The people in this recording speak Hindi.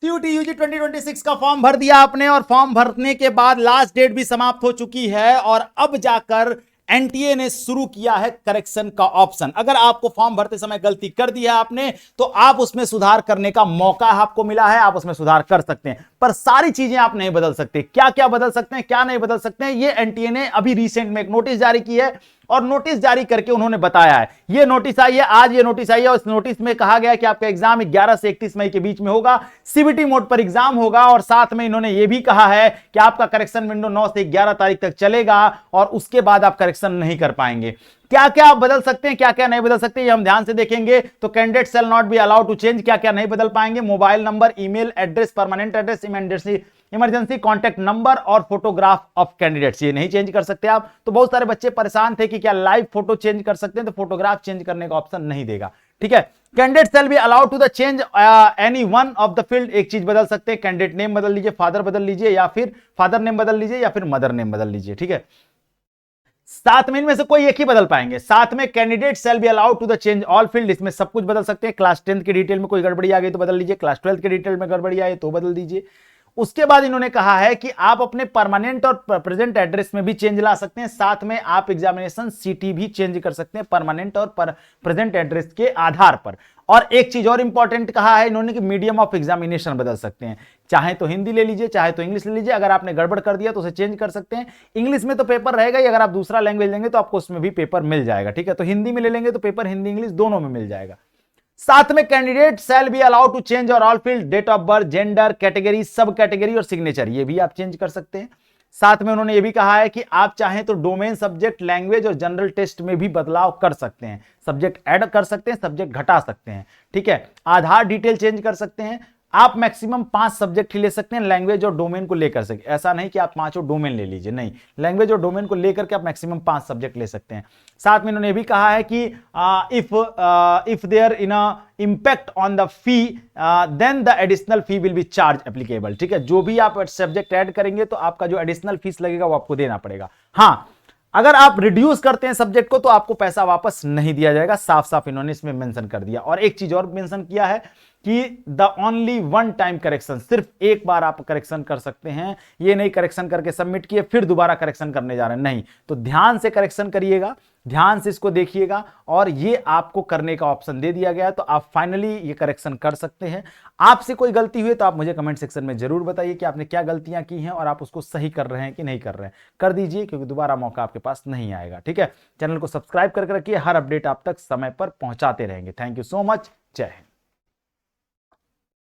सीयूटी यूजी 2026 का फॉर्म भर दिया आपने और फॉर्म भरने के बाद लास्ट डेट भी समाप्त हो चुकी है और अब जाकर एनटीए ने शुरू किया है करेक्शन का ऑप्शन। अगर आपको फॉर्म भरते समय गलती कर दी है आपने तो आप उसमें सुधार करने का मौका आपको मिला है, आप उसमें सुधार कर सकते हैं, पर सारी चीजें आप नहीं बदल सकते। क्या क्या बदल सकते हैं, क्या नहीं बदल सकते हैं, ये एनटीए ने अभी रिसेंट में एक नोटिस जारी की है और नोटिस जारी करके उन्होंने बताया है। ये नोटिस आई है आज, ये नोटिस आई है और इस नोटिस में कहा गया कि आपका एग्जाम 11 से 31 मई के बीच में होगा, सीबीटी मोड पर एग्जाम होगा और साथ में इन्होंने ये भी कहा है कि आपका करेक्शन विंडो 9 से 11 तारीख तक चलेगा और उसके बाद आप करेक्शन नहीं कर पाएंगे। क्या क्या आप बदल सकते हैं, क्या क्या नहीं बदल सकते, ये हम ध्यान से देखेंगे। तो candidate shall not be allowed to change, क्या क्या नहीं बदल पाएंगे, mobile number, email address, permanent address, emergency contact number और फोटोग्राफ ऑफ कैंडिडेट्स, ये नहीं चेंज कर सकते आप। तो बहुत सारे बच्चे परेशान थे कि क्या लाइव फोटो चेंज कर सकते हैं, तो फोटोग्राफ चेंज करने का ऑप्शन नहीं देगा। ठीक है, candidate shall be allowed to the change any one of the field, एक चीज बदल सकते हैं, कैंडिडेट नेम बदल लीजिए, फादर बदल लीजिए या फिर फादर नेम बदल लीजिए या फिर मदर नेम बदल लीजिए। ठीक है, सात में इनमें से कोई एक ही बदल पाएंगे। साथ में candidate shall be allowed to the change all field, इसमें सब कुछ बदल सकते हैं। क्लास 10th की डिटेल में कोई गड़बड़ी आ गई तो बदल लीजिए, क्लास 12th की डिटेल में गड़बड़ी आई तो बदल दीजिए। उसके बाद इन्होंने कहा है कि आप अपने परमानेंट और प्रेजेंट एड्रेस में भी चेंज ला सकते हैं, साथ में आप एग्जामिनेशन सिटी भी चेंज कर सकते हैं परमानेंट और प्रेजेंट एड्रेस के आधार पर। और एक चीज और इंपॉर्टेंट कहा है इन्होंने कि मीडियम ऑफ एग्जामिनेशन बदल सकते हैं, चाहे तो हिंदी ले लीजिए चाहे तो इंग्लिश ले लीजिए। अगर आपने गड़बड़ कर दिया तो उसे चेंज कर सकते हैं। इंग्लिश में तो पेपर रहेगा ही, अगर आप दूसरा लैंग्वेज लेंगे तो आपको उसमें भी पेपर मिल जाएगा। ठीक है, तो हिंदी में ले लेंगे तो पेपर हिंदी इंग्लिश दोनों में मिल जाएगा। साथ में candidate shall be allowed to change और all field, date of birth, gender, category, sub category और सिग्नेचर, ये भी आप चेंज कर सकते हैं। साथ में उन्होंने ये भी कहा है कि आप चाहें तो डोमेन, सब्जेक्ट, लैंग्वेज और जनरल टेस्ट में भी बदलाव कर सकते हैं, सब्जेक्ट ऐड कर सकते हैं, सब्जेक्ट घटा सकते हैं। ठीक है, आधार डिटेल चेंज कर सकते हैं। आप मैक्सिमम 5 सब्जेक्ट ही ले सकते हैं लैंग्वेज और डोमेन को लेकर सके, ऐसा नहीं कि आप 5 डोमेन ले लीजिए, नहीं, लैंग्वेज और डोमेन को लेकर के आप मैक्सिमम 5 सब्जेक्ट ले सकते हैं। साथ में इन्होंने ये भी कहा है कि if there in impact on the fee then the additional fee will be charge applicable. ठीक है, जो भी आप सब्जेक्ट ऐड करेंगे तो आपका जो एडिशनल फीस लगेगा वो आपको देना पड़ेगा। हाँ, अगर आप रिड्यूस करते हैं सब्जेक्ट को तो आपको पैसा वापस नहीं दिया जाएगा, साफ साफ इन्होंने इसमें मेंशन कर दिया। और एक चीज और मेंशन किया है कि the only one time correction, सिर्फ एक बार आप करेक्शन कर सकते हैं, ये नहीं करेक्शन करके सबमिट किए फिर दोबारा करेक्शन करने जा रहे हैं, नहीं। तो ध्यान से करेक्शन करिएगा, ध्यान से इसको देखिएगा और ये आपको करने का ऑप्शन दे दिया गया है, तो आप फाइनली ये करेक्शन कर सकते हैं। आपसे कोई गलती हुई तो आप मुझे कमेंट सेक्शन में जरूर बताइए कि आपने क्या गलतियां की हैं और आप उसको सही कर रहे हैं कि नहीं कर रहे हैं। कर दीजिए, क्योंकि दोबारा मौका आपके पास नहीं आएगा। ठीक है, चैनल को सब्सक्राइब करके रखिए, हर अपडेट आप तक समय पर पहुंचाते रहेंगे। थैंक यू सो मच, जय हिंद।